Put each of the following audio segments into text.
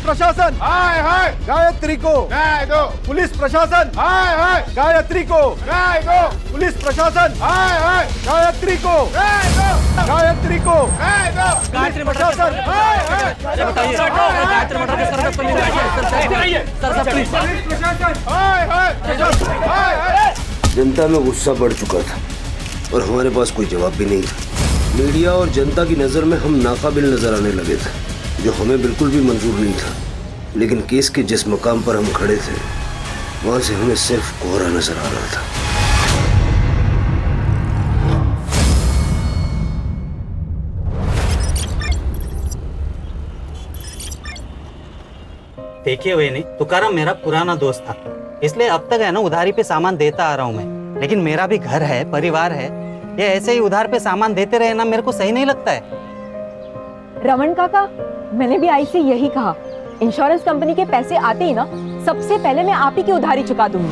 प्रशासन, हाय हाय, गायत्री को न्याय दो, पुलिस प्रशासन, हाय हाय, गायत्री को न्याय दो, पुलिस प्रशासन, हाय हाय, गायत्री को न्याय दो, गायत्री को न्याय दो, पुलिस प्रशासन, हाय हाय, गायत्री मटर के सर पे हाय हाय, हाय हाय। जनता में गुस्सा बढ़ चुका था और हमारे पास कोई जवाब भी नहीं था। मीडिया और जनता की नज़र में हम नाकाबिल नजर आने लगे थे, जो हमें बिल्कुल भी मंजूर नहीं था। लेकिन केस के जिस मकाम पर हम खड़े थे, वहां से हमें सिर्फ कोहरा नजर आ रहा था। देखिए वेनी, तुकाराम मेरा पुराना दोस्त था, इसलिए अब तक है ना उधारी पे सामान देता आ रहा हूँ मैं। लेकिन मेरा भी घर है, परिवार है, ये ऐसे ही उधार पे सामान देते रहे ना, मेरे को सही नहीं लगता है। रमन काका, मैंने भी आई से यही कहा, इंश्योरेंस कंपनी के पैसे आते ही ना सबसे पहले मैं आप ही की उधारी चुका दूंगी।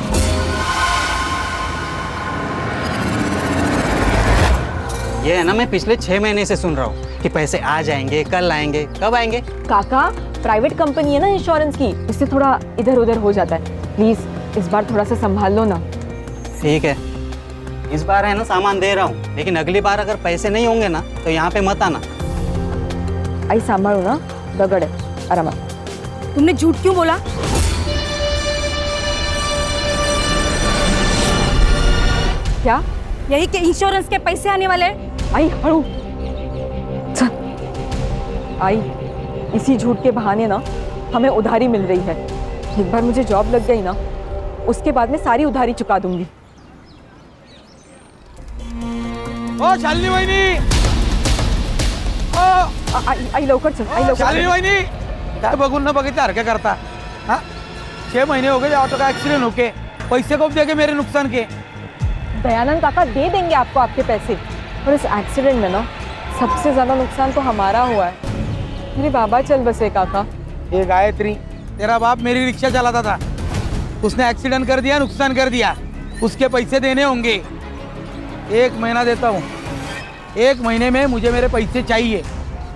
ये है ना, मैं पिछले 6 महीने से सुन रहा हूँ कि पैसे आ जाएंगे, कल आएंगे, कब आएंगे। काका, प्राइवेट कंपनी है ना इंश्योरेंस की, इससे थोड़ा इधर उधर हो जाता है। प्लीज इस बार थोड़ा सा संभाल लो ना। ठीक है, इस बार है ना सामान दे रहा हूँ, लेकिन अगली बार अगर पैसे नहीं होंगे ना तो यहाँ पे मत आना। आई संभालो ना, दगड़ है आराम। तुमने झूठ क्यों बोला? क्या? यही कि इंश्योरेंस के पैसे आने वाले हैं। आई हड़ू आई, इसी झूठ के बहाने ना हमें उधारी मिल रही है। एक बार मुझे जॉब लग गई ना, उसके बाद में सारी उधारी चुका दूंगी। ओ शालिनी वहिनी, आई लवकर चल, आई लवकर। शालिनी वहिनी, काय बघून न बघितल्यासारखं करता? हाँ, 6 महीने हो गए ऑटो का एक्सीडेंट होके, पैसे कब देंगे मेरे नुकसान के? दयानंद काका दे देंगे आपको आपके पैसे, और इस एक्सीडेंट में ना सबसे ज्यादा नुकसान तो हमारा हुआ है। मेरे बाबा चल बसे काका। ये गायत्री, तेरा बाप मेरी रिक्शा चलाता था, उसने एक्सीडेंट कर दिया, नुकसान कर दिया, उसके पैसे देने होंगे। 1 महीना देता हूँ, 1 महीने में मुझे मेरे पैसे चाहिए।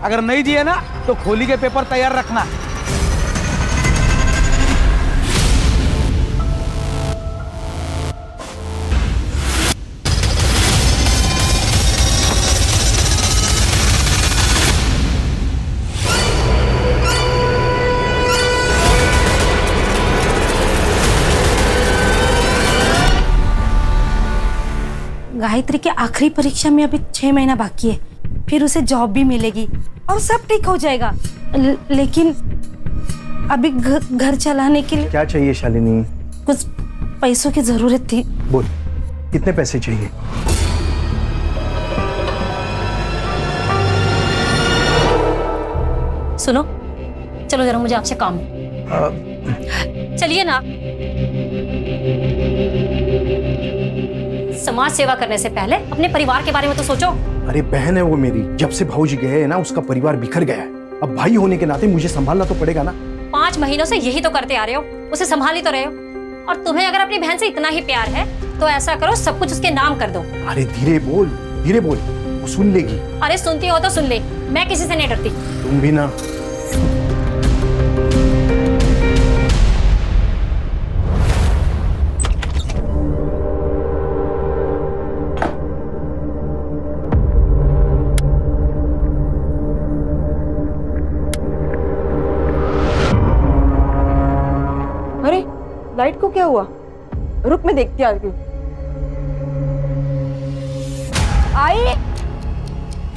अगर नहीं दिए ना तो खोली के पेपर तैयार रखना। गायत्री के आखिरी परीक्षा में अभी 6 महीना बाकी है, फिर उसे जॉब भी मिलेगी और सब ठीक हो जाएगा। लेकिन अभी घर चलाने के लिए क्या चाहिए शालिनी? कुछ पैसों की जरूरत थी। बोल, कितने पैसे चाहिए? सुनो, चलो जरा, मुझे आपसे काम है। चलिए ना। समाज सेवा करने से पहले अपने परिवार के बारे में तो सोचो। अरे बहन है वो मेरी, जब से भाऊजी गए हैं ना उसका परिवार बिखर गया है। अब भाई होने के नाते मुझे संभालना तो पड़ेगा ना। 5 महीनों से यही तो करते आ रहे हो, उसे संभाल ही तो रहे हो। और तुम्हें अगर अपनी बहन से इतना ही प्यार है तो ऐसा करो, सब कुछ उसके नाम कर दो। अरे धीरे बोल, धीरे बोल, वो सुन लेगी। अरे सुनती हो तो सुन ले, मैं किसी से नहीं डरती। तुम भी ना। अरे लाइट को क्या हुआ? रुक, मैं देखती आ रही हूँ। आई,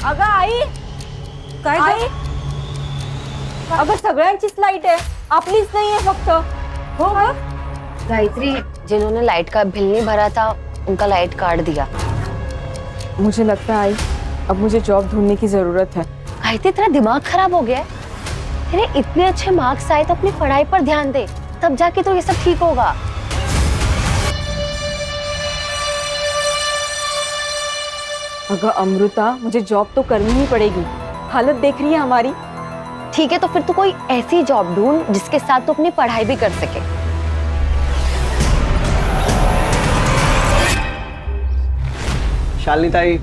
अगं आई, काय आई, अगं सगळ्यांचीच लाईट आहे, आपलीच नाही आहे फक्त। हो का? गायत्री, जिन्होंने लाइट का बिल नहीं भरा था उनका लाइट काट दिया। मुझे लगता है आई, अब मुझे जॉब ढूंढने की जरूरत है। गायत्री, तेरा दिमाग खराब हो गया है? तेरे इतने अच्छे मार्क्स आए तो अपनी पढ़ाई पर ध्यान दे, तब जाके तो ये सब ठीक होगा। अगर अमृता, मुझे जॉब तो करनी ही पड़ेगी, हालत देख रही है हमारी। ठीक है, तो फिर तू कोई ऐसी जॉब ढूंढ जिसके साथ तू अपनी पढ़ाई भी कर सके। शालिनी ताई,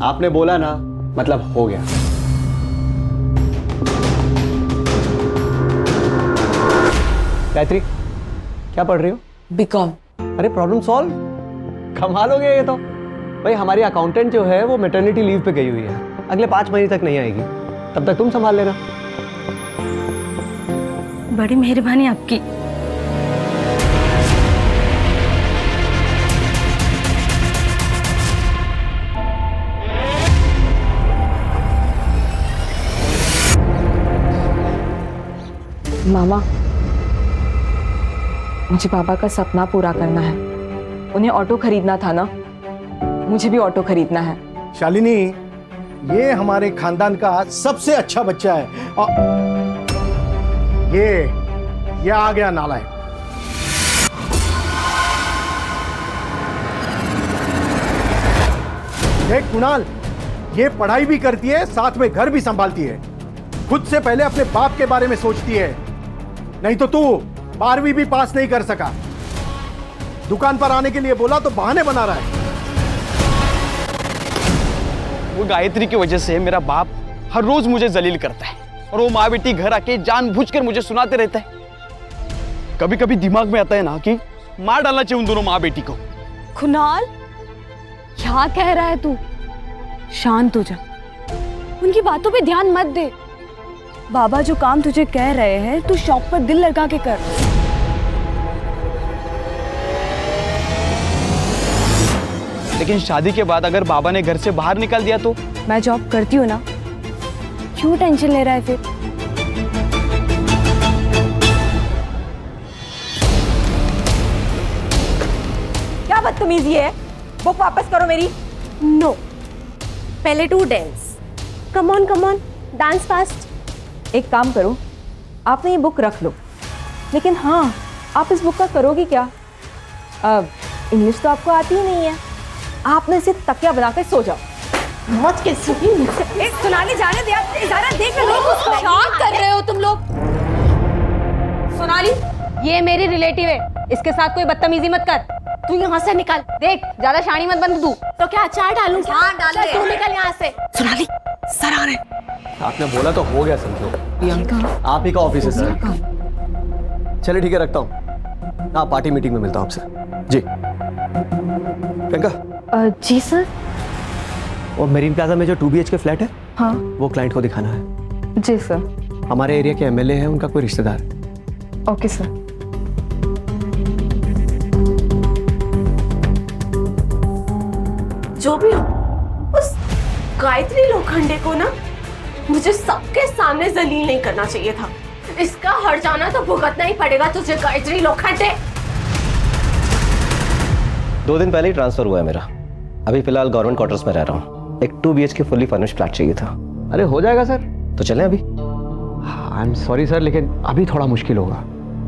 आपने बोला ना, मतलब हो गया। गायत्री, क्या पढ़ रही हो? बीकॉम। अरे प्रॉब्लम सॉल्व, कमाल हो गया ये तो। भाई हमारी अकाउंटेंट जो है वो मैटरनिटी लीव पे गई हुई है, अगले 5 महीने तक नहीं आएगी, तब तक तुम संभाल लेना। बड़ी मेहरबानी आपकी। मामा, मुझे पापा का सपना पूरा करना है। उन्हें ऑटो खरीदना था ना, मुझे भी ऑटो खरीदना है। शालिनी, ये हमारे खानदान का सबसे अच्छा बच्चा है। और ये आ गया नालायक। देख कुणाल, ये पढ़ाई भी करती है, साथ में घर भी संभालती है। खुद से पहले अपने बाप के बारे में सोचती है, नहीं तो तू 12वीं भी पास नहीं कर सका। दुकान पर आने के लिए बोला तो बहाने बना रहा है। वो गायत्री की वजह से मेरा बाप हर रोज मुझे जलील करता है और वो माँ बेटी घर आके जानबूझकर मुझे सुनाते रहता है। कभी कभी दिमाग में आता है ना कि मार डालना चाहिए उन दोनों माँ बेटी को। कुणाल, क्या कह रहा है तू? शांत हो जा, उनकी बातों पे ध्यान मत दे। बाबा जो काम तुझे कह रहे हैं तू शॉप पर दिल लगा के कर। लेकिन शादी के बाद अगर बाबा ने घर से बाहर निकाल दिया तो? मैं जॉब करती हूँ ना, क्यों टेंशन ले रहा है फिर? क्या बदतमीजी है? बुक वापस करो मेरी। नो, पहले टू dance. Come on dance fast. एक काम करो, आपने ये बुक रख लो, लेकिन हाँ, आप इस बुक का करोगी क्या? इंग्लिश तो आपको आती ही नहीं है, आपने इसे तकिया बनाकर सो जाओ। मौज के सुनाने जाने दिया, इजारा देख लो। क्या कर रहे हो तुम लोग? सोनाली, ये मेरी रिलेटिव है, इसके साथ कोई बदतमीजी मत कर। तू यहाँ से निकल। देख, ज्यादा शानी मत बन तू। तो क्या अचार डालूं? हाँ डाल दे। तू निकल यहाँ से। सोनाली, सर आ रहे। आपने बोला तो हो गया समझो। प्रियंका, आप ही का ऑफिस है सर। चलिए ठीक है, रखता हूँ। हाँ, पार्टी मीटिंग में मिलता हूँ आपसे। जी प्रियंका। जी सर। और मेरीन प्लाजा में जो 2 BHK फ्लैट है, हाँ वो क्लाइंट को दिखाना है। जी सर। हमारे एरिया के MLA है, उनका कोई रिश्तेदार। Okay sir. जो भी हो, उस गायत्री लोखंडे को ना मुझे सबके सामने जलील नहीं करना चाहिए था। इसका हट जाना तो भुगतना ही पड़ेगा तुझे, गायत्री लोखंडे। 2 दिन पहले ही ट्रांसफर हुआ है मेरा। अभी फिलहाल गवर्नमेंट क्वार्टर्स में रह रहा हूँ। एक 2 BHK फुल्ली फर्निश्ड फ्लैट चाहिए था। अरे हो जाएगा सर। तो चलें अभी? आई एम सॉरी सर, लेकिन अभी थोड़ा मुश्किल होगा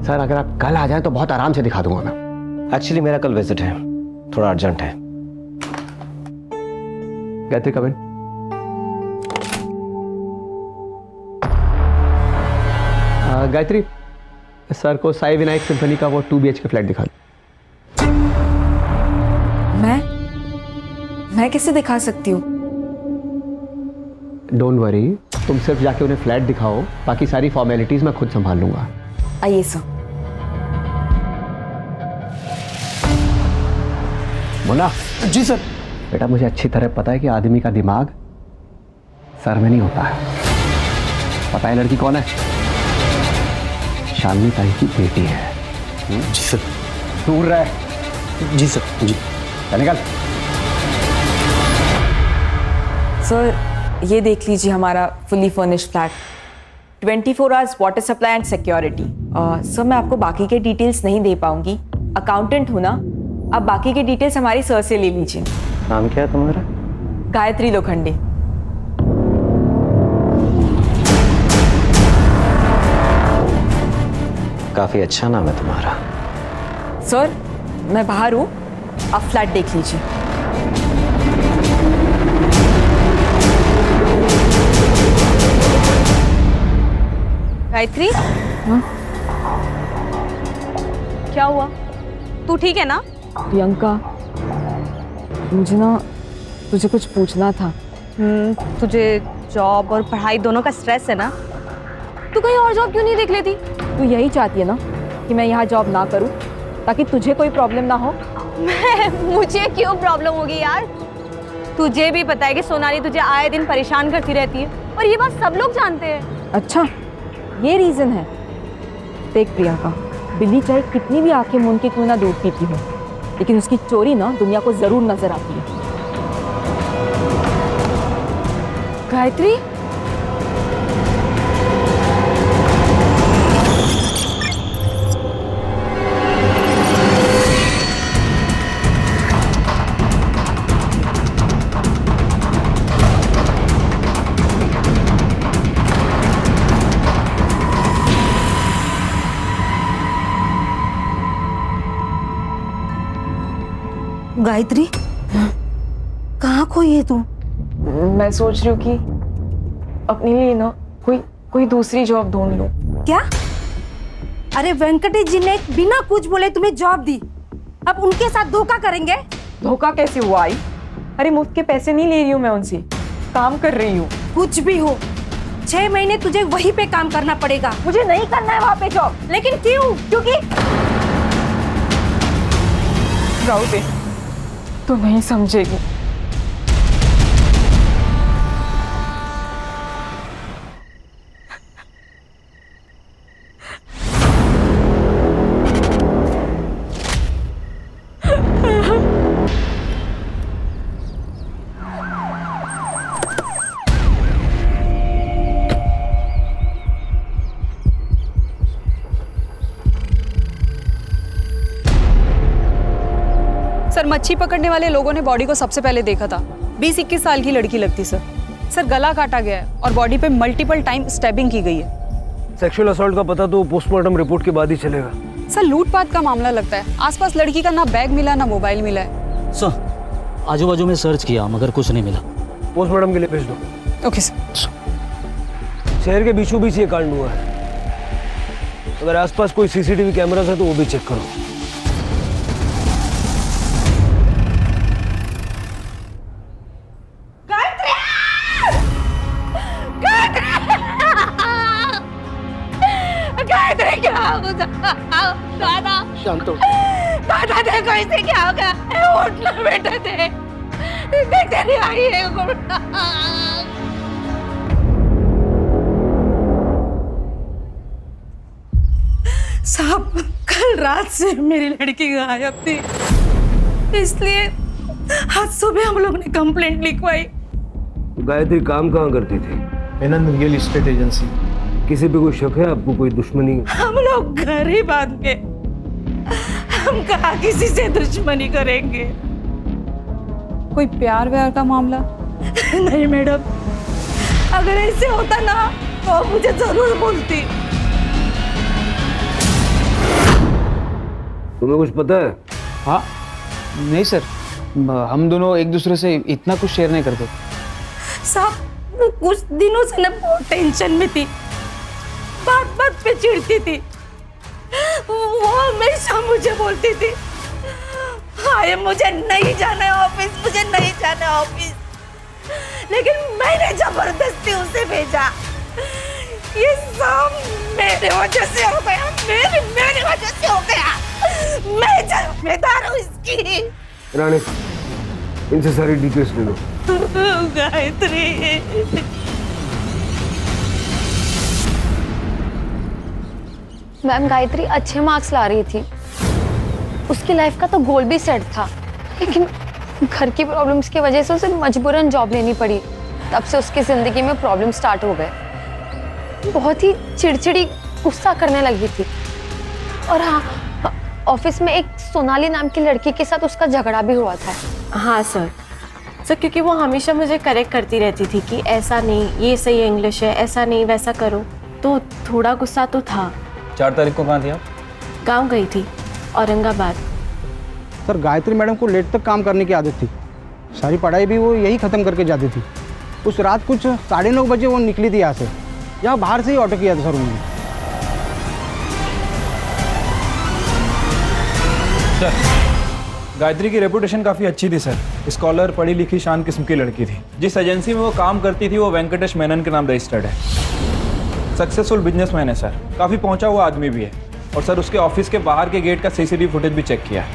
सर। अगर आप कल आ जाएं तो बहुत आराम से दिखा दूंगा मैं। एक्चुअली मेरा कल विजिट है, थोड़ा अर्जेंट है। गायत्री कम इन। गायत्री, सर को साई विनायक सिम्फनी का वो 2 BHK फ्लैट दिखा दो। मैं कैसे दिखा सकती हूँ? डोंट वरी, तुम सिर्फ जाके उन्हें फ्लैट दिखाओ, बाकी सारी फॉर्मेलिटीज मैं खुद संभाल लूंगा। आइए सर। बोला जी सर। बेटा, मुझे अच्छी तरह पता है कि आदमी का दिमाग सर में नहीं होता है। पता है लड़की कौन है? शालिनी ताई की बेटी है। जी सर। दूर रहे। जी सर। जी। चल निकल। सर, ये देख लीजिए हमारा fully furnished flat, 24 hours water supply and security. Sir, मैं आपको बाकी के डिटेल्स नहीं दे पाऊंगी, अकाउंटेंट हूँ ना। आप बाकी के डिटेल्स हमारी सर से ले लीजिए। नाम क्या है तुम्हारा? गायत्री लोखंडे। काफी अच्छा नाम है तुम्हारा। सर, मैं बाहर हूँ, आप फ्लैट देख लीजिए। गायत्री, क्या हुआ? तू ठीक है ना? प्रियंका, मुझे ना तुझे कुछ पूछना था। तुझे जॉब और पढ़ाई दोनों का स्ट्रेस है ना? तू कहीं और जॉब क्यों नहीं देख लेती? तू यही चाहती है ना कि मैं यहाँ जॉब ना करूँ ताकि तुझे कोई प्रॉब्लम ना हो? मुझे क्यों प्रॉब्लम होगी यार? तुझे भी पता है कि सोनाली तुझे आए दिन परेशान करती रहती है और ये बात सब लोग जानते हैं। अच्छा, ये रीजन है। देख प्रियंका, बिल्ली चाहे कितनी भी आंखें मूंद के क्यों ना दूध पीती हो, लेकिन उसकी चोरी ना दुनिया को जरूर नजर आती है। गायत्री, गायत्री, कहाँ खोई है तू? मैं सोच रही हूँ कि अपने लिए ना कोई दूसरी जॉब ढूंढ लूं। क्या? अरे वेंकटेश जी ने बिना कुछ बोले तुम्हें जॉब दी, अब उनके साथ धोखा करेंगे? धोखा कैसे हुआ आई? अरे मुफ्त के पैसे नहीं ले रही हूँ मैं उनसे, काम कर रही हूँ। कुछ भी हो, 6 महीने तुझे वहीं पे काम करना पड़ेगा। मुझे नहीं करना है वहाँ पे जॉब। लेकिन क्यों? क्योंकि राहु दे, तो नहीं समझेगी। सर, मच्छी पकड़ने वाले लोगों ने बॉडी को सबसे पहले देखा था। 20-21 साल की लड़की लगती सर। सर, गला काटा गया है और बॉडी पे मल्टीपल टाइम स्टैबिंग की गई है। सेक्सुअल असॉल्ट का पता तो पोस्टमार्टम रिपोर्ट के बाद ही चलेगा। सर, लूटपाट का मामला लगता है। आसपास लड़की का ना बैग मिला ना मोबाइल मिला है। सर, आजू बाजू में सर्च किया मगर कुछ नहीं मिला। पोस्टमार्टम के लिए भेज दो। Okay sir. शहर के बीचों बीच ये कांड हुआ है। अगर आसपास कोई सीसीटीवी कैमरास है तो वो भी चेक करो। गायत्री, क्या होगा? दादा, शांत हो। दादा देखो इसे क्या होगा? उठ ना बेटा, देख तेरी आई है। साहब, कल रात से मेरी लड़की गायब थी, इसलिए आज सुबह हम लोग ने कंप्लेंट लिखवाई। गायत्री काम कहाँ करती थी? एनन रियल एस्टेट एजेंसी। किसी पे कोई शक है आपको? कोई दुश्मनी? हम लोग घर ही बांध के, हम कहाँ किसी से दुश्मनी करेंगे? कोई प्यार व्यार का मामला? नहीं मैडम, अगर ऐसे होता ना तो मुझे जरूर बोलती। तुम्हें कुछ पता है? हाँ, नहीं सर, हम दोनों एक दूसरे से इतना कुछ शेयर नहीं करते। साहब, वो कुछ दिनों से ना बहुत टेंशन में थी, बात बात पे चिढ़ती थी। वो हमेशा मुझे बोलती थी, हाय मुझे नहीं जाना है ऑफिस, मुझे नहीं जाना है ऑफिस। लेकिन मैंने जबरदस्ती उसे भेजा। ये सब मेरे वजह से हो गया, मेरी वजह से हो गया। मैं जिम्मेदार हूँ इसकी। रानी, इनसे सारी डिटेल्स ले लो। गायत्री, मैम, गायत्री अच्छे मार्क्स ला रही थी, उसकी लाइफ का तो गोल भी सेट था, लेकिन घर की प्रॉब्लम्स की वजह से उसे मजबूरन जॉब लेनी पड़ी। तब से उसकी जिंदगी में प्रॉब्लम स्टार्ट हो गए। बहुत ही चिड़चिड़ी, गुस्सा करने लगी थी। और हाँ, ऑफिस में एक सोनाली नाम की लड़की के साथ उसका झगड़ा भी हुआ था। हाँ सर, क्योंकि वो हमेशा मुझे करेक्ट करती रहती थी कि ऐसा नहीं, ये सही इंग्लिश है, ऐसा नहीं वैसा करो, तो थोड़ा गुस्सा तो था। 4 तारीख को कहाँ थी आप? गाँव गई थी, औरंगाबाद। सर, गायत्री मैडम को लेट तक काम करने की आदत थी। सारी पढ़ाई भी वो यही ख़त्म करके जाती थी। उस रात कुछ 9:30 बजे वो निकली थी यहाँ से। यहाँ बाहर से ही ऑटो किया था सर उन्होंने। सर, गायत्री की रेपुटेशन काफ़ी अच्छी थी सर। स्कॉलर, पढ़ी लिखी, शांत किस्म की लड़की थी। जिस एजेंसी में वो काम करती थी वो वेंकटेश मेनन के नाम रजिस्टर्ड है। सक्सेसफुल बिजनेसमैन है सर, काफ़ी पहुंचा हुआ आदमी भी है। और सर उसके ऑफिस के बाहर के गेट का सीसीटीवी फुटेज भी चेक किया है।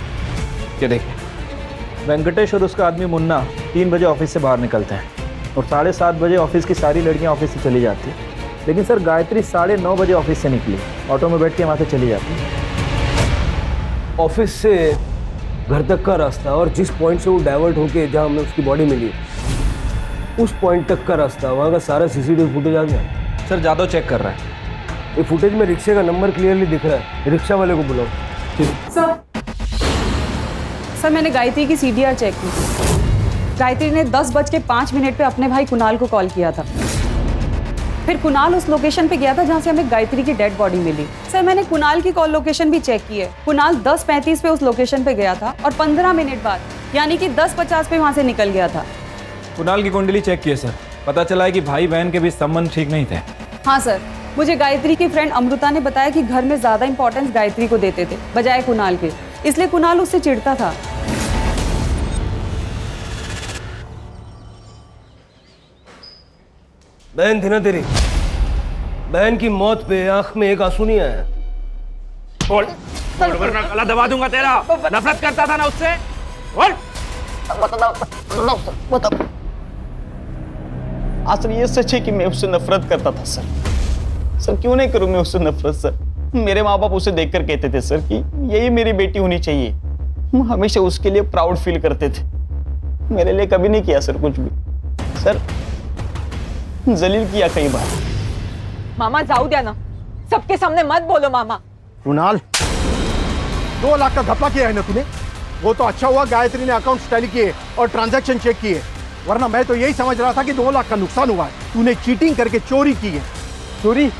ये देखिए, वेंकटेश और उसका आदमी मुन्ना 3 बजे ऑफिस से बाहर निकलते हैं और 7:30 बजे ऑफिस की सारी लड़कियां ऑफिस से चली जाती हैं। लेकिन सर गायत्री 9:30 बजे ऑफिस से निकली, ऑटो में बैठ के वहाँ से चली जाती है। ऑफिस से घर तक का रास्ता और जिस पॉइंट से वो डाइवर्ट होके जहाँ हमें उसकी बॉडी मिली उस पॉइंट तक का रास्ता, वहाँ का सारा सीसीटीवी फुटेज आ गया। सर जादव चेक कर रहा है। ये फुटेज में रिक्शे का नंबर क्लियरली दिख रहा है। रिक्शा वाले को बुलाओ। सर मैंने गायत्री की सीडीआर चेक की थी। गायत्री ने 10:05 पे अपने भाई कुणाल को कॉल किया था। फिर कुणाल उस लोकेशन पे गया था जहाँ से हमें गायत्री की डेड बॉडी मिली। सर मैंने कुणाल की कॉल लोकेशन भी चेक की है। कुणाल 10:35 पे उस लोकेशन पे गया था और 15 मिनट बाद यानी कि 10:50 पे वहाँ से निकल गया था। कुणाल की कुंडली चेक की है सर, पता चला है कि भाई बहन के बीच संबंध ठीक नहीं थे। हाँ सर, मुझे गायत्री की फ्रेंड अमृता ने बताया कि घर में ज्यादा इंपॉर्टेंस गायत्री को देते थे बजाय कुणाल के, इसलिए कुणाल उससे चिढ़ता था। बहन थी ना तेरी, बहन की मौत पे आंख में एक आंसू नहीं आया। बोल बोल वरना गला दबा दूंगा तेरा। नफरत करता था ना उससे, बोल। बता। असल ये सच है कि मैं उससे नफरत करता था सर। सर क्यों नहीं करूं मैं उससे नफरत सर। मेरे माँ बाप उसे देखकर कहते थे सर कि यही मेरी बेटी होनी चाहिए। हम हमेशा उसके लिए प्राउड फील करते थे। मेरे लिए कभी नहीं किया सर कुछ भी। सर जलील किया कई बार। मामा जाऊ द्या ना, सबके सामने मत बोलो मामा। कुणाल, 2 लाख का घपला किया है ना तूने? वो तो अच्छा हुआ गायत्री ने अकाउंट टैली किए और ट्रांजैक्शन चेक किए, वरना मैं तो यही समझ रहा था कि 2 लाख का नुकसान हुआ है। तूने चीटिंग करके चोरी की है। चोरी?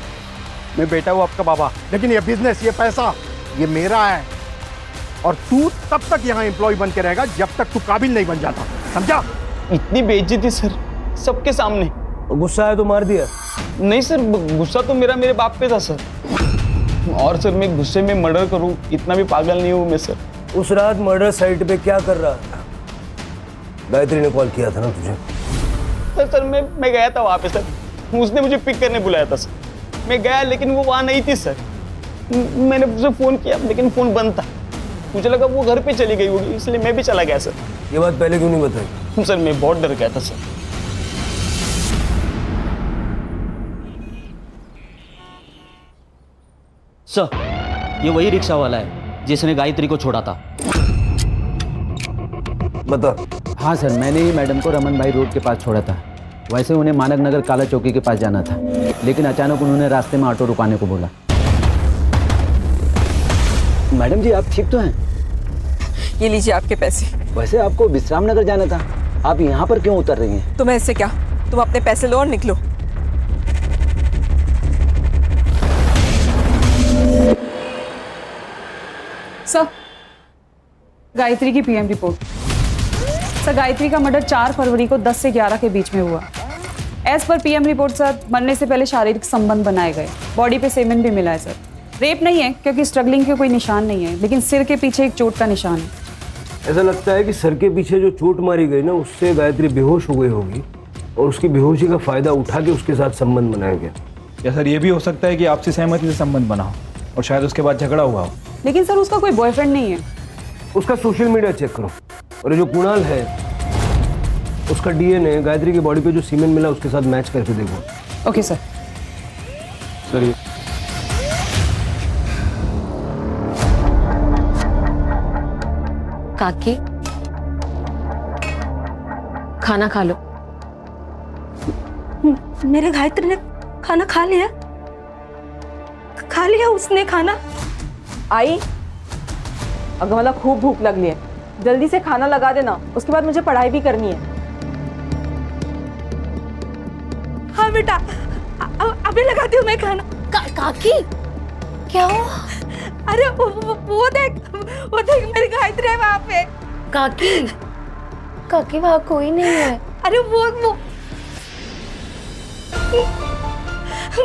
मैं बेटा हूँ आपका बाबा। लेकिन ये बिजनेस, ये पैसा, ये मेरा है और तू तब तक यहाँ एम्प्लॉय बन के रहेगा जब तक तू काबिल नहीं बन जाता, समझा? इतनी बेइज्जती सर सबके सामने। गुस्सा है तो मार दिया? नहीं सर, गुस्सा तो मेरे बाप पे था सर। और सर मैं गुस्से में मर्डर करूं इतना भी पागल नहीं हूं मैं सर। उस रात मर्डर साइट पे क्या कर रहा था? गायत्री ने कॉल किया था ना तुझे? सर मैं गया था वहां पे सर। उसने मुझे पिक करने बुलाया था सर। मैं गया लेकिन वो वहां नहीं थी सर। मैंने उसे फोन किया लेकिन फोन बंद था। मुझे लगा वो घर पे चली गई होगी, इसलिए मैं भी चला गया सर। ये बात पहले क्यों नहीं बताई? सर मैं बहुत डर गया था सर। सर ये वही रिक्शा वाला है जिसने गायत्री को छोड़ा था। बता। हाँ सर, मैंने ही मैडम को रमन भाई रोड के पास छोड़ा था। वैसे उन्हें मानक नगर काला चौकी के पास जाना था, लेकिन अचानक उन्होंने रास्ते में ऑटो रुकाने को बोला। मैडम जी आप ठीक तो हैं? ये लीजिए आपके पैसे। वैसे आपको विश्राम नगर जाना था, आप यहाँ पर क्यों उतर रही हैं? तुम्हें इससे क्या, तुम अपने पैसे लो और निकलो। सर गायत्री की पीएम रिपोर्ट। सर गायत्री का मर्डर 4 फरवरी को 10 से 11 के बीच में हुआ। As per PM report sir मरने से पहले शारीरिक संबंध बनाए गए। बॉडी पे सेमेन भी मिला है सर। रेप नहीं है क्योंकि स्ट्रगलिंग के कोई निशान नहीं है, लेकिन सिर के पीछे एक चोट का निशान है। ऐसा लगता है कि सर के पीछे जो चोट मारी गई ना, उससे गायत्री बेहोश हो गई होगी और उसकी बेहोशी का फायदा उठा के उसके साथ संबंध बनाया गया। या सर ये भी हो सकता है कि आपसी सहमति से संबंध बना हो और शायद उसके बाद झगड़ा हुआ हो। लेकिन सर उसका कोई बॉयफ्रेंड नहीं है। उसका सोशल मीडिया चेक करो और ये जो कुणाल है उसका डीएनए गायत्री की बॉडी पे जो सीमेन मिला उसके साथ मैच करके देखो। Okay sir. सर ये काकी खाना खा लो। मेरे गायत्री ने खाना खा लिया? खा लिया उसने खाना? आई, अगर मला खूब भूख लगली है, जल्दी से खाना लगा देना, उसके बाद मुझे पढ़ाई भी करनी है। हाँ बेटा, अभी लगाती हूँ मैं खाना। काकी क्या हुआ? अरे वो देख मेरी गायत्री है वहाँ पे। काकी वहाँ कोई नहीं है। अरे वो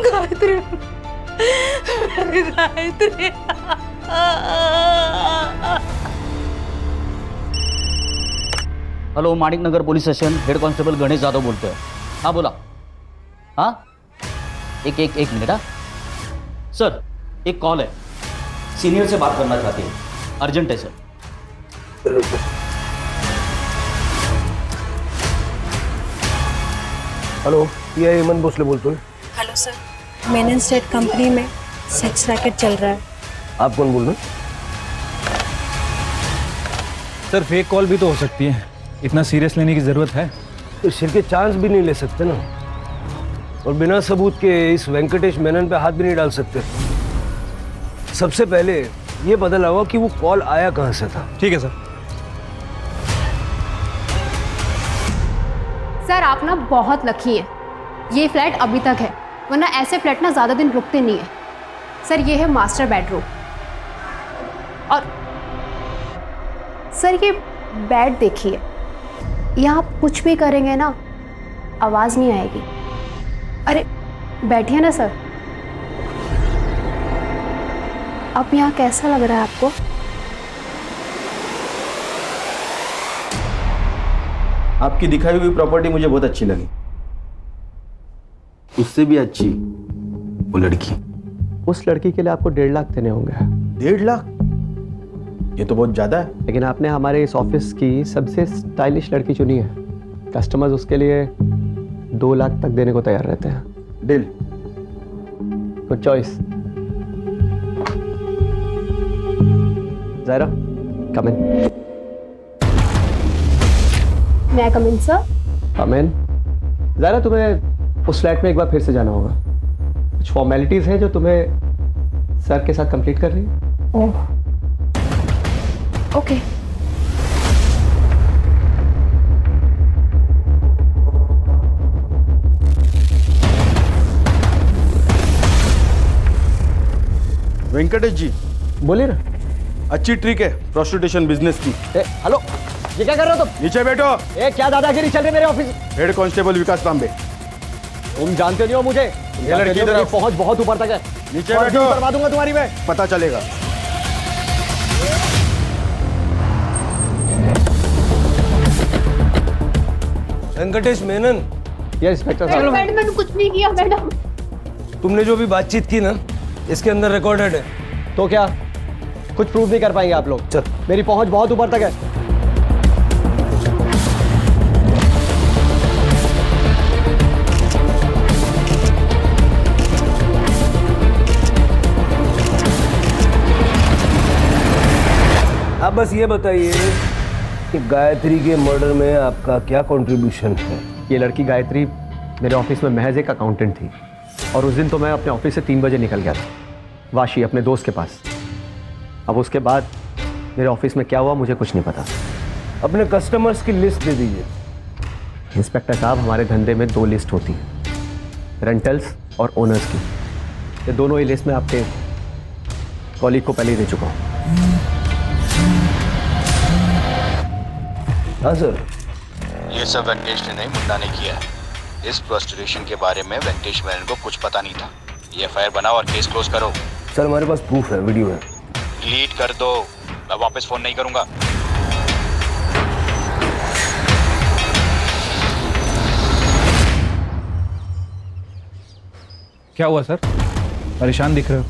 गायत्री, मेरी Gayatri. Hello, Manik Nagar police station, head constable Ganesh Yadav बोलते हैं। हाँ बोला। हाँ एक मिनट। हाँ सर, एक कॉल है। सीनियर से बात करना चाहती है, अर्जेंट है सर। हेलो, ये हेमंत भोसले बोलते हैं। Hello sir, Menon state company में सेक्स रैकेट चल रहा है। आप कौन बोल रहे हैं? सर फेक कॉल भी तो हो सकती है, इतना सीरियस लेने की जरूरत है? तो सिर के चांस भी नहीं ले सकते ना, और बिना सबूत के इस वेंकटेश मेनन पे हाथ भी नहीं डाल सकते। सबसे पहले ये पता लगाओ कि वो कॉल आया कहां से था। ठीक है सर। सर आप ना बहुत लकी है, ये फ्लैट अभी तक है, वरना ऐसे फ्लैट ना ज़्यादा दिन रुकते नहीं है। सर ये है मास्टर बेडरूम, और सर ये बेड देखिए, यहाँ आप कुछ भी करेंगे ना आवाज़ नहीं आएगी। अरे बैठिए ना सर। अब यहाँ कैसा लग रहा है आपको? आपकी दिखाई हुई प्रॉपर्टी मुझे बहुत अच्छी लगी, उससे भी अच्छी वो लड़की। उस लड़की के लिए आपको 1.5 लाख देने होंगे। 1.5 लाख? ये तो बहुत ज्यादा है। लेकिन आपने हमारे इस ऑफिस की सबसे स्टाइलिश लड़की चुनी है, कस्टमर्स उसके लिए 2 लाख तक देने को तैयार रहते हैं। Deal. Good choice. Zaira, come in. मैं कम इन सर? कम इन। ज़ायरा, तुम्हें उस फ्लैट में एक बार फिर से जाना होगा, कुछ फॉर्मेलिटीज़ हैं जो तुम्हें सर के साथ कंप्लीट कर रही है। Oh okay. वेंकटेश जी, बोलिए ना। अच्छी ट्रिक है प्रोस्टिट्यूशन बिजनेस की। हेलो, ये क्या कर रहे हो तुम? नीचे बैठो। क्या दादागिरी चल रही है मेरे ऑफिस? हेड कांस्टेबल विकास तांबे। तुम जानते नहीं हो मुझे, ये लड़की मेरी पहुंच बहुत ऊपर तक है। नीचे और बैठो। डील करवा दूंगा तुम्हारी मैं। पता चलेगा। वेंकटेश मेनन। ये इंस्पेक्टर साहब। मैंने कुछ नहीं किया मैडम। तुमने जो भी बातचीत की ना, इसके अंदर रिकॉर्डेड है। तो क्या कुछ प्रूव नहीं कर पाएंगे आप लोग? चल, मेरी पहुंच बहुत ऊपर तक है। आप बस ये बताइए कि गायत्री के मर्डर में आपका क्या कंट्रीब्यूशन है? ये लड़की गायत्री मेरे ऑफिस में महज एक अकाउंटेंट थी, और उस दिन तो मैं अपने ऑफिस से 3 बजे निकल गया था वाशी अपने दोस्त के पास। अब उसके बाद मेरे ऑफिस में क्या हुआ मुझे कुछ नहीं पता। अपने कस्टमर्स की लिस्ट दे दीजिए। इंस्पेक्टर साहब, हमारे धंधे में 2 लिस्ट होती है, रेंटल्स और ओनर्स की। ये दोनों ही लिस्ट में आपके कॉलीग को पहले ही दे चुका हूँ। हाँ सर। ये सब वेंकटेश ने नहीं, मुन्ना ने किया है। इस प्रोस्टिट्यूशन के बारे में वेंकटेश मेनन को कुछ पता नहीं था। ये एफआईआर बनाओ और केस क्लोज करो। सर हमारे पास प्रूफ है, वीडियो है। डिलीट कर दो, मैं वापस फोन नहीं करूंगा। क्या हुआ सर, परेशान दिख रहे हो?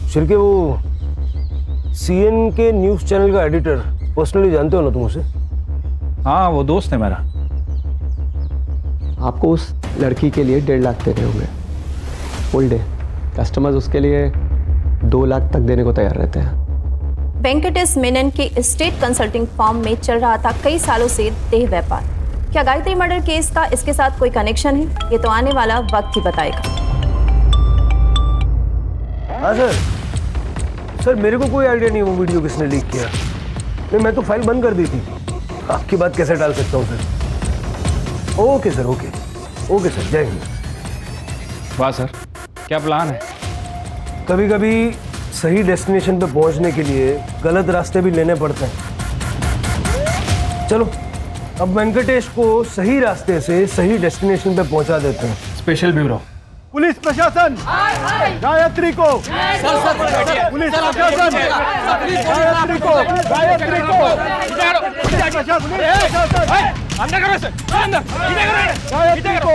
शिरके, वो सीएन के न्यूज चैनल का एडिटर पर्सनली जानते हो ना तुम उसे? हाँ, वो दोस्त है मेरा। आपको उस लड़की के लिए 1.5 लाख देने होंगे फुल डे। कस्टमर्स उसके लिए 2 लाख तक देने को तैयार रहते हैं। वेंकटेश मेनन के स्टेट कंसल्टिंग फर्म में चल रहा था कई सालों से देह व्यापार। क्या गायत्री मर्डर केस का इसके साथ कोई कनेक्शन है? ये तो आने वाला वक्त ही बताएगा। हाँ सर। सर मेरे को कोई आइडिया नहीं वो वीडियो किसने लीक किया। नहीं, मैं तो फाइल बंद कर दी थी। आपकी बात कैसे डाल सकता हूँ sir? Okay sir, okay okay sir, जय हिंद। वाह सर, क्या प्लान है? कभी कभी सही डेस्टिनेशन पे पहुंचने के लिए गलत रास्ते भी लेने पड़ते हैं। चलो अब वेंकटेश को सही रास्ते से सही डेस्टिनेशन पे पहुंचा देते हैं। स्पेशल ब्यूरो, पुलिस प्रशासन, गायत्री को, पुलिस प्रशासन, गायत्री को, गायत्री को, गायत्री को।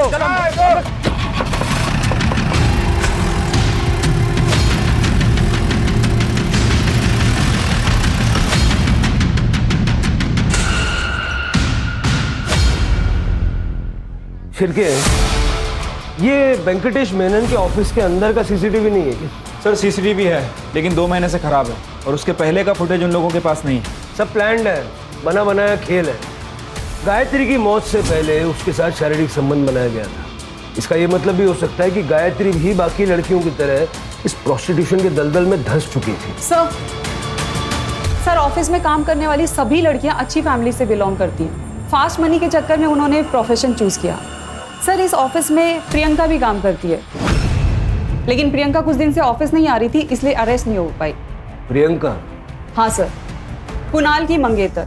छिड़के, ये वेंकटेश मेनन के ऑफिस के अंदर का सीसीटीवी नहीं है क्या? सर सीसीटीवी है, लेकिन 2 महीने से खराब है और उसके पहले का फुटेज उन लोगों के पास नहीं है। सब प्लान्ड है, बना बनाया खेल है। गायत्री की मौत से पहले उसके साथ शारीरिक संबंध बनाया गया था। इसका ये मतलब भी हो सकता है कि गायत्री भी बाकी लड़कियों की तरह इस प्रोस्टिट्यूशन के दलदल में धंस चुकी थी। सर ऑफिस में काम करने वाली सभी लड़कियां अच्छी फैमिली से बिलोंग करती हैं। फास्ट मनी के चक्कर में उन्होंने प्रोफेशन चूज किया। सर इस ऑफिस में प्रियंका भी काम करती है, लेकिन प्रियंका कुछ दिन से ऑफिस नहीं आ रही थी, इसलिए अरेस्ट नहीं हो पाई। प्रियंका? हाँ सर, कुणाल की मंगेतर।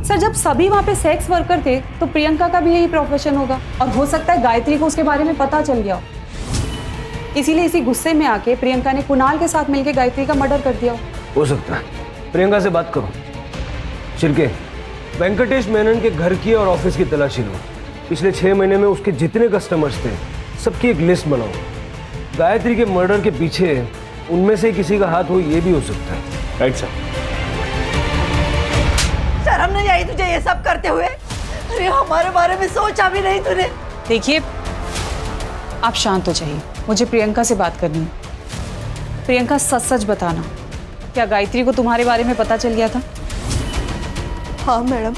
सर जब सभी वहाँ पे सेक्स वर्कर थे तो प्रियंका का भी यही प्रोफेशन होगा, और हो सकता है गायत्री को उसके बारे में पता चल गया हो, इसीलिए इसी गुस्से में आके प्रियंका ने कुणाल के साथ मिलकर गायत्री का मर्डर कर दिया हो सकता है। प्रियंका से बात करो। छिड़के, वेंकटेश मेनन के घर की और ऑफिस की तलाशी लो। पिछले 6 महीने में उसके जितने कस्टमर्स थे सबकी एक लिस्ट बनाओ। गायत्री के मर्डर के पीछे उनमें से किसी का हाथ हो, ये भी हो सकता है। Right sir. शर्म नहीं आई तुझे ये सब करते हुए? अरे हमारे बारे में सोचा भी नहीं तूने। देखिए आप शांत हो जाइए, मुझे प्रियंका से बात करनी है। प्रियंका सच सच बताना, क्या गायत्री को तुम्हारे बारे में पता चल गया था? हाँ मैडम,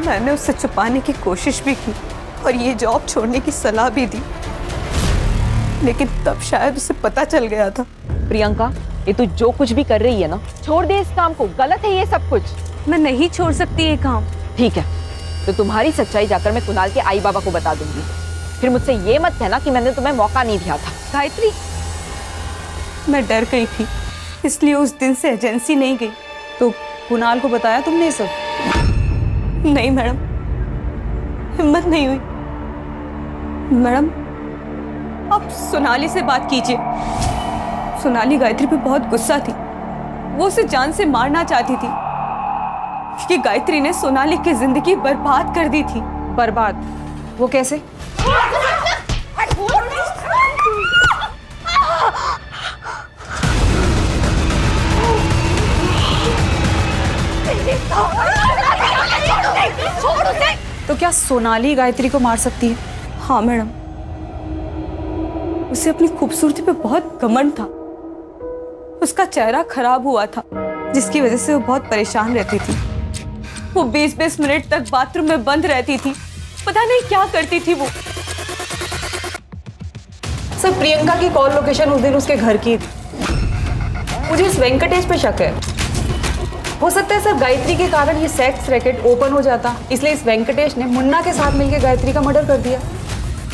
मैंने उससे छुपाने की कोशिश भी की और ये जॉब छोड़ने की सलाह भी दी, लेकिन तब शायद उसे पता चल गया था। प्रियंका, ये तू जो कुछ भी कर रही है ना, छोड़ दे इस काम को। गलत है ये सब कुछ। मैं नहीं छोड़ सकती ये काम। ठीक है, तो तुम्हारी सच्चाई जाकर मैं कुणाल के आई बाबा को बता दूंगी। फिर मुझसे ये मत कहना कि मैंने तुम्हें मौका नहीं दिया था। गायत्री, मैं डर गई थी, इसलिए उस दिन से एजेंसी नहीं गई। तो कुणाल को बताया तुमने ये सब? नहीं मैडम, हिम्मत नहीं हुई। मैडम आप सोनाली से बात कीजिए। सोनाली गायत्री पे बहुत गुस्सा थी, वो उसे जान से मारना चाहती थी, क्योंकि गायत्री ने सोनाली की जिंदगी बर्बाद कर दी थी। बर्बाद? वो कैसे? तो क्या सोनाली गायत्री को मार सकती है? हाँ मैडम, उसे अपनी खूबसूरती पे बहुत घमंड था। उसका चेहरा खराब हुआ था, जिसकी वजह से वो बहुत परेशान रहती थी। वो 20-20 मिनट तक बाथरूम में बंद रहती थी, पता नहीं क्या करती थी वो। सर प्रियंका की कॉल लोकेशन उस दिन उसके घर की थी। मुझे इस वेंकटेश पे शक है। हो सकता है सर गायत्री के कारण ये सेक्स रैकेट ओपन हो जाता, इसलिए इस वेंकटेश ने मुन्ना के साथ मिलकर गायत्री का मर्डर कर दिया।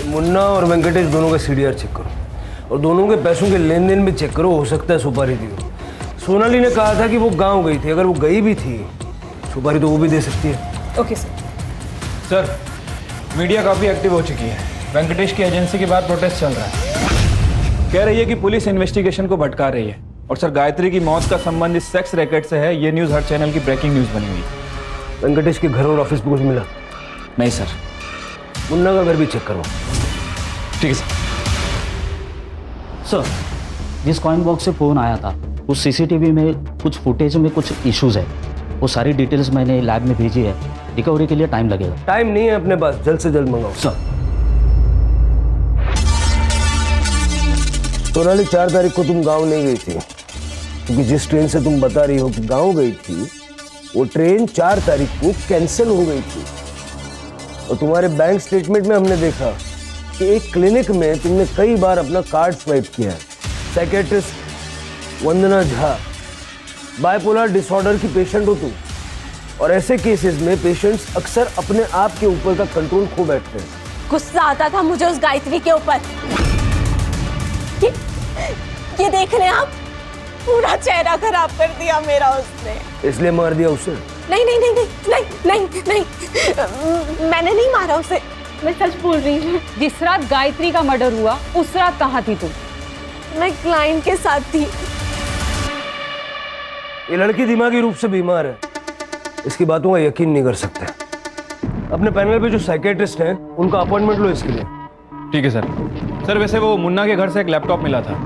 मुन्ना और वेंकटेश दोनों का सीडीआर चेक करो और दोनों के पैसों के लेन देन भी चेक करो। हो सकता है सुपारी दी हो। सोनाली ने कहा था कि वो गांव गई थी, अगर वो गई भी थी सुपारी तो वो भी दे सकती है। Okay sir. सर मीडिया काफ़ी एक्टिव हो चुकी है। वेंकटेश की एजेंसी के बाद प्रोटेस्ट चल रहा है। कह रही है कि पुलिस इन्वेस्टिगेशन को भटका रही है। और सर गायत्री की मौत का संबंध इस सेक्स रैकेट से है, ये न्यूज़ हर चैनल की ब्रेकिंग न्यूज़ बनी हुई है। वेंकटेश के घर और ऑफिस पे कुछ मिला? नहीं सर। मुन्ना का घर भी चेक करो। ठीक है सर। सर जिस कॉइन बॉक्स से फ़ोन आया था उस सीसीटीवी में कुछ फुटेज में कुछ इश्यूज है, वो सारी डिटेल्स मैंने लैब में भेजी है। रिकवरी के लिए टाइम लगेगा। टाइम नहीं है अपने पास, जल्द से जल्द मंगाओ। सर सोनाली 4 तारीख को तुम गांव नहीं गई थी, क्योंकि जिस ट्रेन से तुम बता रही हो कि गांव गई थी वो ट्रेन 4 तारीख को कैंसिल हो गई थी। और तुम्हारे बैंक स्टेटमेंट में हमने देखा कि एक क्लिनिक में तुमने कई बार अपना कार्ड स्वाइप किया है। साइकेट्रिस्ट वंदना झा, बाइपोलर डिसऑर्डर की पेशेंट हो तुम, और ऐसे केसेस में पेशेंट्स अक्सर अपने आप के ऊपर का कंट्रोल खो बैठते हैं। गुस्सा आता था मुझे उस गायत्री के ऊपर। ये देख रहे हैं आप, पूरा चेहरा खराब कर दिया मेरा उसने। इसलिए मार दिया उसे? नहीं नहीं नहीं नहीं नहीं नहीं नहीं, मैंने नहीं मारा उसे, मैं सच बोल रही हूँ। जिस रात गायत्री का मर्डर हुआ उस रात कहाँ थी तुम? मैं क्लाइंट के साथ थी। ये लड़की दिमागी रूप से बीमार है, इसकी बातों का यकीन नहीं कर सकते। अपने पैनल पे जो साइकेट्रिस्ट हैं उनका अपॉइंटमेंट लो इसके लिए। ठीक है सर। सर वैसे वो मुन्ना के घर से एक लैपटॉप मिला था।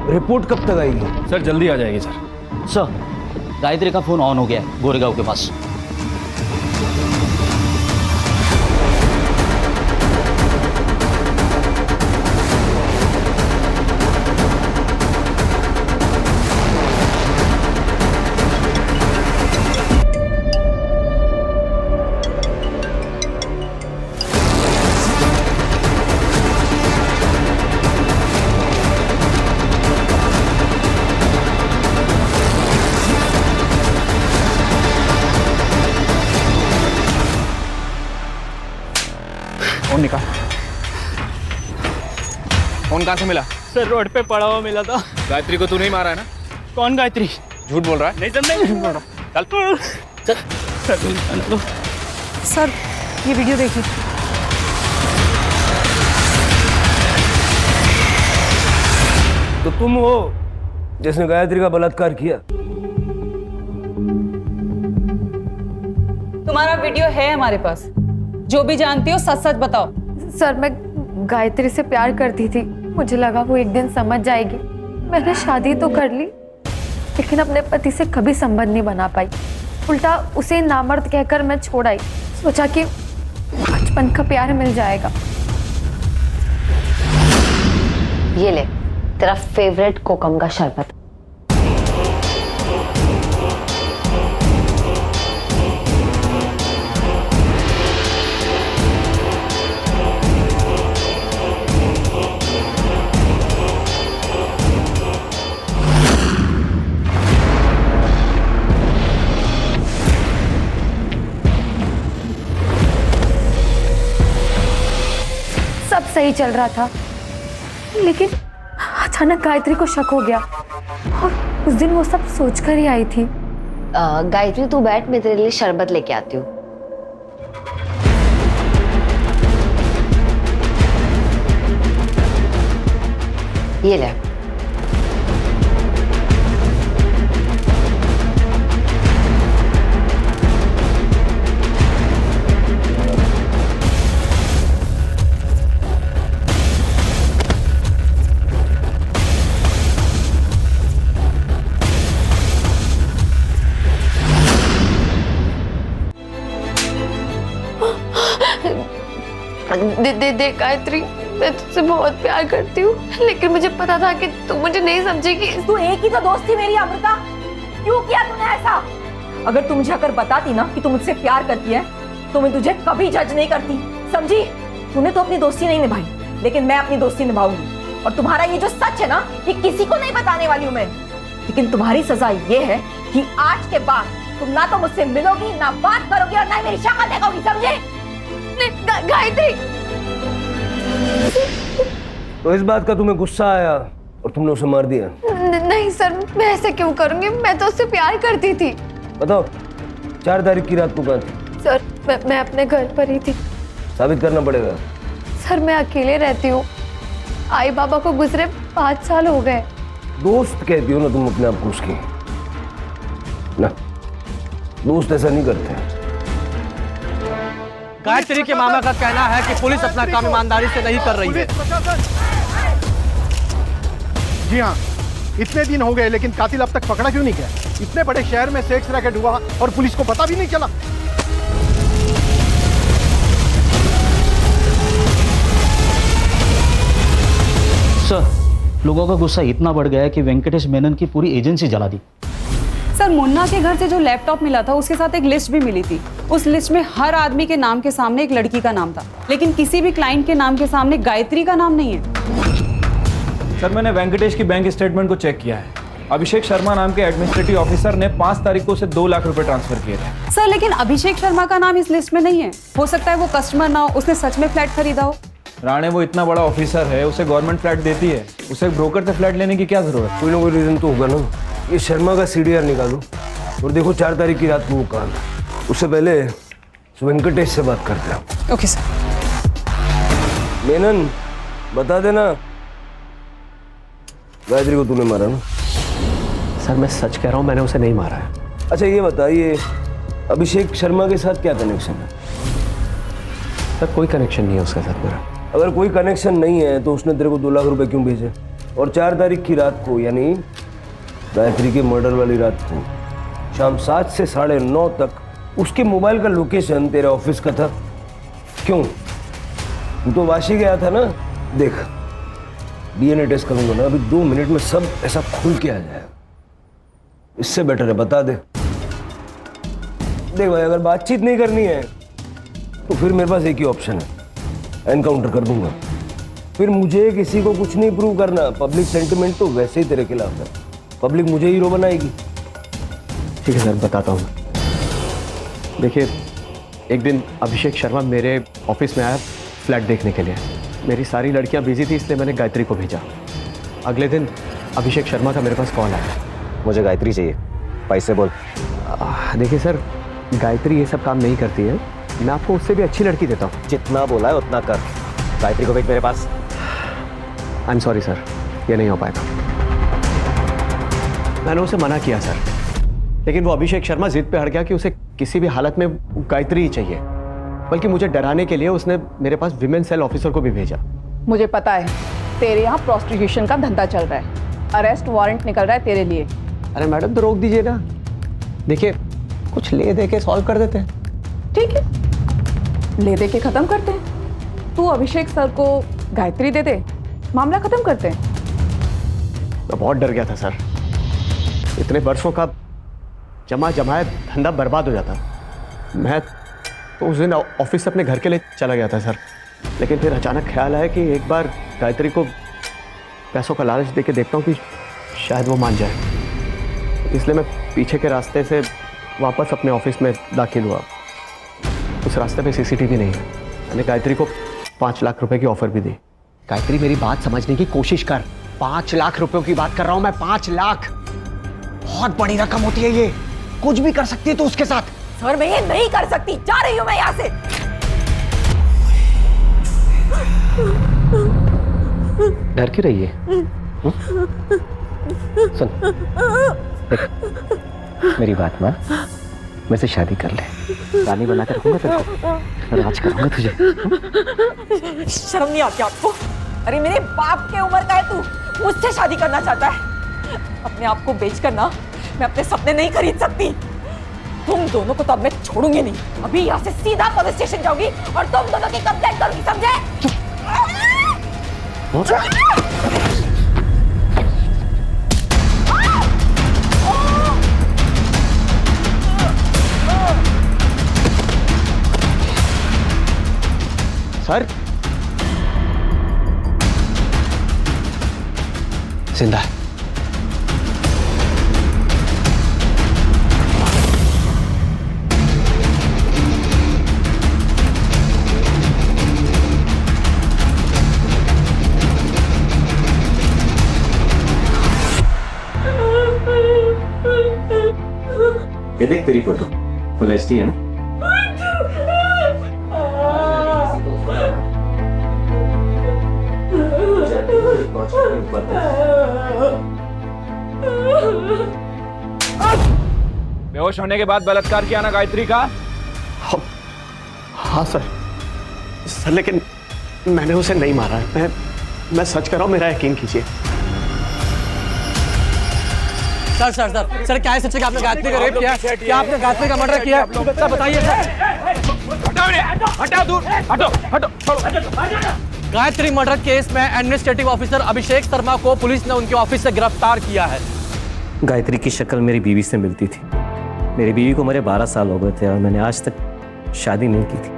रिपोर्ट कब तक आएगी? सर जल्दी आ जाएगी सर। सर गायत्री का फ़ोन ऑन हो गया है गोरेगांव के पास। फोन निकाल। फोन कहाँ से मिला? सर रोड पे पड़ा हुआ मिला था। गायत्री को तू नहीं मारा है ना? कौन गायत्री? झूठ बोल रहा है? नहीं सर, नहीं झूठ बोल रहा। चल सर ये वीडियो देखिए। तो तुम हो जिसने गायत्री का बलात्कार किया? तुम्हारा वीडियो है हमारे पास, जो भी जानती हो सच सच बताओ। सर मैं गायत्री से प्यार करती थी, मुझे लगा वो एक दिन समझ जाएगी। मैंने शादी तो कर ली लेकिन अपने पति से कभी संबंध नहीं बना पाई। उल्टा उसे नामर्द कहकर मैं छोड़ आई। सोचा कि बचपन का प्यार मिल जाएगा। ये ले तेरा फेवरेट कोकम का शरबत। सब सही चल रहा था लेकिन अचानक गायत्री को शक हो गया और उस दिन वो सब सोचकर ही आई थी। गायत्री तू बैठ, मैं तेरे लिए शरबत लेके आती हूँ। ये ले। दे गायत्री, मैं तुझसे बहुत प्यार करती हूँ लेकिन मुझे पता था कि तू मुझे नहीं समझेगी। तू एक ही तो दोस्त थी मेरी अमृता, क्यों किया तूने ऐसा? अगर तू मुझे अगर बताती ना कि तू मुझसे प्यार करती है तो मैं तुझे कभी जज नहीं करती, समझी? तूने तो अपनी दोस्ती नहीं निभाई लेकिन मैं अपनी दोस्ती निभाऊंगी। और तुम्हारा ये जो सच है ना, ये किसी को नहीं बताने वाली हूँ मैं। लेकिन तुम्हारी सजा ये है कि आज के बाद तुम ना तो मुझसे मिलोगी, ना बात करोगी और ना ही मेरी शक्ल देखोगी, समझे? गायत्री, तो इस बात का तुम्हें गुस्सा आया और तुमने उसे मार दिया? नहीं सर, मैं ऐसे क्यों करूंगी? मैं तो उससे प्यार करती थी। बताओ 4 तारीख की रात को कहाँ थी? सर मैं अपने घर पर ही थी। साबित करना पड़ेगा। सर मैं अकेले रहती हूँ, आई बाबा को गुजरे 5 साल हो गए। दोस्त कहती हो ना तुम अपने आप को उसकी, ना दोस्त ऐसा नहीं करते। गायत्री के मामा का कहना है कि पुलिस अपना काम ईमानदारी से नहीं कर रही है। जी हाँ, इतने दिन हो गए लेकिन कातिल अब तक पकड़ा क्यों नहीं गया? इतने बड़े शहर में सेक्स रैकेट हुआ और पुलिस को पता भी नहीं चला। सर लोगों का गुस्सा इतना बढ़ गया है कि वेंकटेश मेनन की पूरी एजेंसी जला दी। सर मुन्ना के घर से जो लैपटॉप मिला था उसके साथ एक लिस्ट भी मिली थी। उस लिस्ट में हर आदमी के नाम के सामने एक लड़की का नाम था लेकिन किसी भी क्लाइंट के नाम के सामने गायत्री का नाम नहीं है। सर मैंने वेंकटेश की बैंक स्टेटमेंट को चेक किया है। अभिषेक शर्मा नाम के एडमिनिस्ट्रेटिव ऑफिसर ने 5 तारीख को उसे 2 लाख रुपए ट्रांसफर किए थे। सर लेकिन अभिषेक शर्मा का नाम इस लिस्ट में नहीं है। हो सकता है वो कस्टमर ना हो, उसने सच में फ्लैट खरीदा हो। राणे वो इतना बड़ा ऑफिसर है, उसे गवर्नमेंट फ्लैट देती है, उसे ब्रोकर से फ्लैट लेने की क्या जरूरत? कोई ना कोई रीजन तो होगा ना। ये शर्मा का CDR निकालो और देखो 4 तारीख की रात को वो कहाँ था। उससे पहले वेंकटेश से बात करते हैं। Okay sir. मेनन बता देना गायत्री को तूने मारा ना? सर मैं सच कह रहा हूँ, मैंने उसे नहीं मारा है। अच्छा ये बताइए अभिषेक शर्मा के साथ क्या कनेक्शन है? सर कोई कनेक्शन नहीं है उसके साथ मेरा। अगर कोई कनेक्शन नहीं है तो उसने तेरे को 2 लाख रुपए क्यों भेजे? और 4 तारीख की रात को यानी गायत्री के मर्डर वाली रात को शाम 7 से 9:30 तक उसके मोबाइल का लोकेशन तेरे ऑफिस का था। क्यों? तू तो वाशी गया था ना। देख DNA टेस्ट करूंगा ना, अभी 2 मिनट में सब ऐसा खुल के आ जाएगा। इससे बेटर है बता दे। देख भाई अगर बातचीत नहीं करनी है तो फिर मेरे पास एक ही ऑप्शन है, एनकाउंटर कर दूंगा। फिर मुझे किसी को कुछ नहीं प्रूव करना। पब्लिक सेंटिमेंट तो वैसे ही तेरे खिलाफ है, पब्लिक मुझे हीरो बनाएगी। ठीक है सर बताता हूँ। देखिए एक दिन अभिषेक शर्मा मेरे ऑफिस में आया, फ्लैट देखने के लिए। मेरी सारी लड़कियां बिजी थी, इसलिए मैंने गायत्री को भेजा। अगले दिन अभिषेक शर्मा का मेरे पास कॉल आया। मुझे गायत्री चाहिए, पैसे बोल। देखिए सर, गायत्री ये सब काम नहीं करती है, मैं आपको उससे भी अच्छी लड़की देता हूँ। जितना बोला है उतना कर। गायत्री को भेज मेरे पास। आई एम सॉरी सर, ये नहीं हो पाएगा। मैंने उसे मना किया सर, लेकिन वो अभिषेक शर्मा जिद पे अड़ गया कि उसे किसी भी हालत में गायत्री ही चाहिए। बल्कि मुझे डराने के लिए उसने मेरे पास विमेन सेल ऑफिसर को भी भेजा। मुझे पता है तेरे यहाँ प्रोस्टिट्यूशन का धंधा चल रहा है, अरेस्ट वारंट निकल रहा है तेरे लिए। अरे मैडम तो रोक दीजिए ना, देखिए कुछ ले दे के सॉल्व कर देते हैं। ठीक है, ले दे के खत्म करते हैं। तू अभिषेक सर को गायत्री दे दे, मामला खत्म करते हैं। मैं बहुत डर गया था सर, इतने वर्षों का जमा जमाया धंधा बर्बाद हो जाता। मैं तो उस दिन ऑफिस से अपने घर के लिए चला गया था सर, लेकिन फिर अचानक ख्याल आया कि एक बार गायत्री को पैसों का लालच देके देखता हूँ कि शायद वो मान जाए। इसलिए मैं पीछे के रास्ते से वापस अपने ऑफिस में दाखिल हुआ। उस रास्ते पे सीसीटीवी नहीं है। मैंने गायत्री को 5 लाख रुपए की ऑफर भी दी। गायत्री मेरी बात समझने की कोशिश कर, 5 लाख रुपयों की बात कर रहा हूं मैं। 5 लाख बहुत बड़ी रकम होती है, ये कुछ भी कर सकती है तो उसके साथ। सर मैं ये नहीं कर सकती, जा रही हूँ मैं यहाँ से। डर क्यों रही है? सुन देख, मेरी बात मान, मेरे से शादी कर ले, रानी बना कर रखूंगा तेरे को, राज करूंगा तुझे। शर्म नहीं आती आपको? अरे मेरे बाप के उम्र का है तू, मुझसे शादी करना चाहता है? अपने आप को बेचकर ना मैं अपने सपने नहीं खरीद सकती। तुम दोनों को तो अब मैं छोड़ूंगी नहीं। अभी यहाँ से सीधा पुलिस स्टेशन जाऊंगी और तुम दोनों की कंप्लेंट करूंगी, समझे? सर जिंदा है। ये देख तेरी फोटो फुल एचडी है ना? बेहोश होने के बाद बलात्कार किया ना गायत्री का? हाँ सर, लेकिन मैंने उसे नहीं मारा। मैं सच कर रहा हूँ, मेरा यकीन कीजिए। सर सर सर सर क्या है सच? आपने गायत्री का रेप किया? क्या आपने गायत्री का मर्डर किया? सर बताइए सर। हटाओ दूर, हटो हटो। गायत्री मर्डर केस में एडमिनिस्ट्रेटिव ऑफिसर अभिषेक शर्मा को पुलिस ने उनके ऑफिस से गिरफ्तार किया है। गायत्री की शक्ल मेरी बीवी से मिलती थी। मेरी बीवी को मेरे 12 साल हो गए थे और मैंने आज तक शादी नहीं की थी।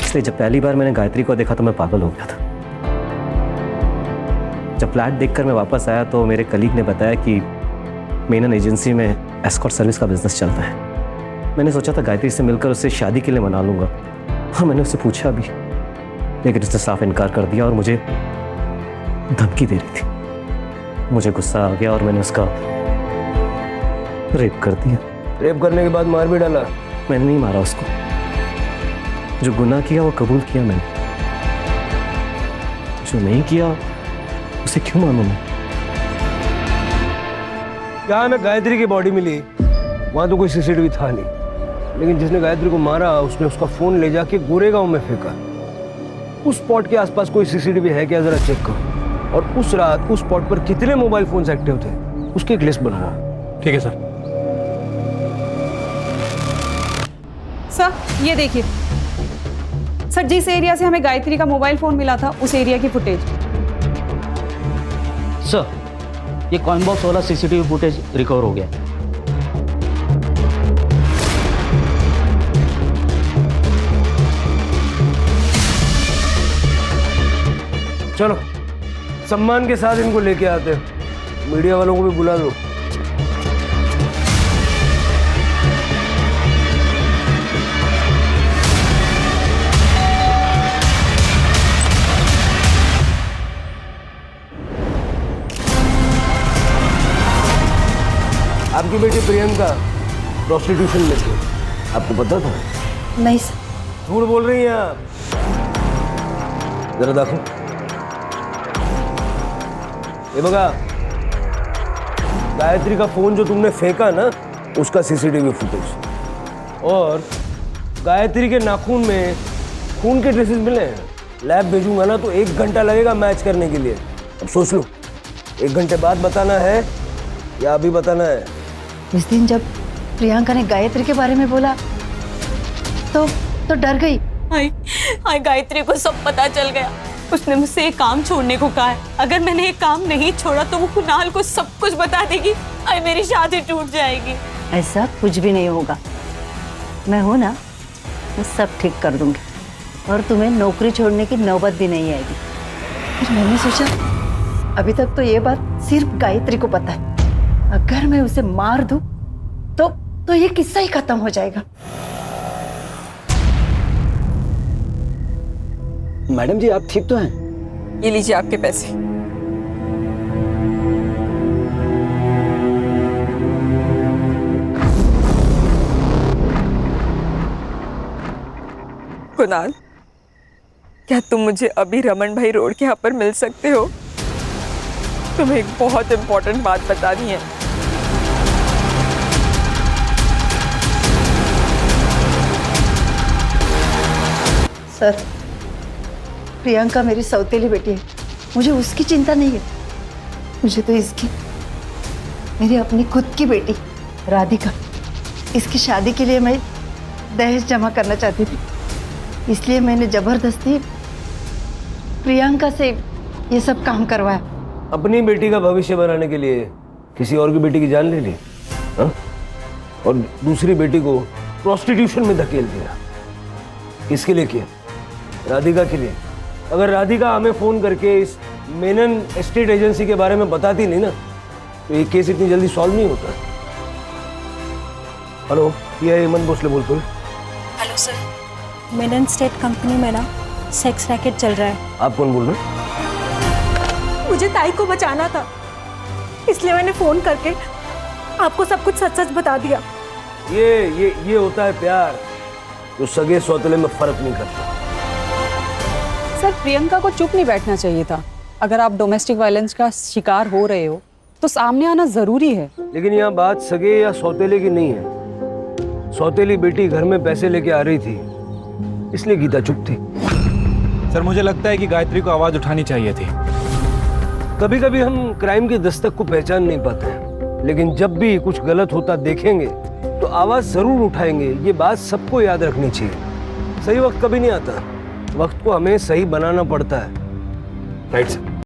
इसलिए जब पहली बार मैंने गायत्री को देखा तो मैं पागल हो गया था। जब फ्लैट देखकर मैं वापस आया तो मेरे कलीग ने बताया कि मेनन एजेंसी में एस्कॉर्ट सर्विस का बिजनेस चलता है। मैंने सोचा था गायत्री से मिलकर उससे शादी के लिए मना लूंगा। हाँ, मैंने उससे पूछा भी, लेकिन उसने साफ इनकार कर दिया और मुझे धमकी दे रही थी। मुझे गुस्सा आ गया और मैंने उसका रेप कर दिया। रेप करने के बाद मार भी डाला? मैंने नहीं मारा उसको, जो गुनाह किया वो कबूल किया मैंने, जो नहीं किया उसे क्यों मानूं मैं? क्या में गायत्री की बॉडी मिली, वहां तो कोई सीसीटीवी था नहीं, लेकिन जिसने गायत्री को मारा उसने उसका फोन ले जाके गोरेगांव में फेंका। उस स्पॉट के आसपास कोई सीसीटीवी है क्या, जरा चेक करो। और उस रात उस स्पॉट पर कितने मोबाइल फोन्स एक्टिव थे उसकी एक लिस्ट बनवाओ। ठीक है सर। सर ये देखिए सर, जिस एरिया से हमें गायत्री का मोबाइल फोन मिला था उस एरिया की फुटेज। सर ये कॉइन बॉक्स वाला सीसीटीवी फुटेज रिकवर हो गया। चलो सम्मान के साथ इनको लेके आते हैं, मीडिया वालों को भी बुला लो। बेटी प्रियंका प्रोस्टिट्यूशन में थी, आपको पता था? नहीं सर। झूठ बोल रही हैं आप। जरा देखो, ये बघा, गायत्री का फोन जो तुमने फेंका ना, उसका सीसीटीवी फुटेज, और गायत्री के नाखून में खून के ट्रेसेस मिले हैं। लैब भेजूंगा ना तो 1 घंटा लगेगा मैच करने के लिए। अब सोच लो, 1 घंटे बाद बताना है या अभी बताना है? उस दिन जब प्रियंका ने गायत्री के बारे में बोला तो डर गई। हाय गायत्री को सब पता चल गया। उसने मुझसे एक काम छोड़ने को कहा है। अगर मैंने एक काम नहीं छोड़ा तो वो कुणाल को सब कुछ बता देगी। हाय मेरी शादी टूट जाएगी। ऐसा कुछ भी नहीं होगा, मैं हूं ना, मैं सब ठीक कर दूंगी और तुम्हें नौकरी छोड़ने की नौबत भी नहीं आएगी। फिर मैंने सोचा, अभी तक तो ये बात सिर्फ गायत्री को पता है, अगर मैं उसे मार दूं तो ये किस्सा ही खत्म हो जाएगा। मैडम जी, आप ठीक तो हैं? ये लीजिए आपके पैसे। कुणाल, क्या तुम मुझे अभी रमन भाई रोड के यहाँ पर मिल सकते हो? तुम्हें एक बहुत इंपॉर्टेंट बात बतानी है। सर, प्रियंका मेरी सौतेली बेटी है, मुझे उसकी चिंता नहीं है, मुझे तो इसकी, मेरी अपनी खुद की बेटी राधिका, इसकी शादी के लिए मैं दहेज जमा करना चाहती थी, इसलिए मैंने जबरदस्ती प्रियंका से ये सब काम करवाया। अपनी बेटी का भविष्य बनाने के लिए किसी और की बेटी की जान ले ली, हाँ? और दूसरी बेटी को प्रोस्टिट्यूशन में धकेल दिया। किसके लिए किया? राधिका के लिए। अगर राधिका हमें फोन करके इस मेनन एस्टेट एजेंसी के बारे में बताती नहीं ना, तो ये केस इतनी जल्दी सॉल्व नहीं होता। हेलो, ये हेमंत भोसले बोलते हैं। Hello sir, Menon state company में ना सेक्स रैकेट चल रहा है। आप कौन बोल रहे हैं? मुझे ताई को बचाना था, इसलिए मैंने फोन करके आपको सब कुछ सच सच बता दिया। ये होता है प्यार, जो सगे सौतेले में फर्क नहीं करता। सर, प्रियंका को चुप नहीं बैठना चाहिए था। अगर आप डोमेस्टिक वायलेंस का शिकार हो रहे हो तो सामने आना जरूरी है। लेकिन यहाँ बात सगे या सौतेले की नहीं है। सौतेली बेटी घर में पैसे लेके आ रही थी, इसलिए गीता चुप थी। सर, मुझे लगता है कि गायत्री को आवाज उठानी चाहिए थी। कभी कभी हम क्राइम की दस्तक को पहचान नहीं पाते हैं, लेकिन जब भी कुछ गलत होता देखेंगे तो आवाज जरूर उठाएंगे। ये बात सबको याद रखनी चाहिए। सही वक्त कभी नहीं आता, वक्त को हमें सही बनाना पड़ता है। Right sir.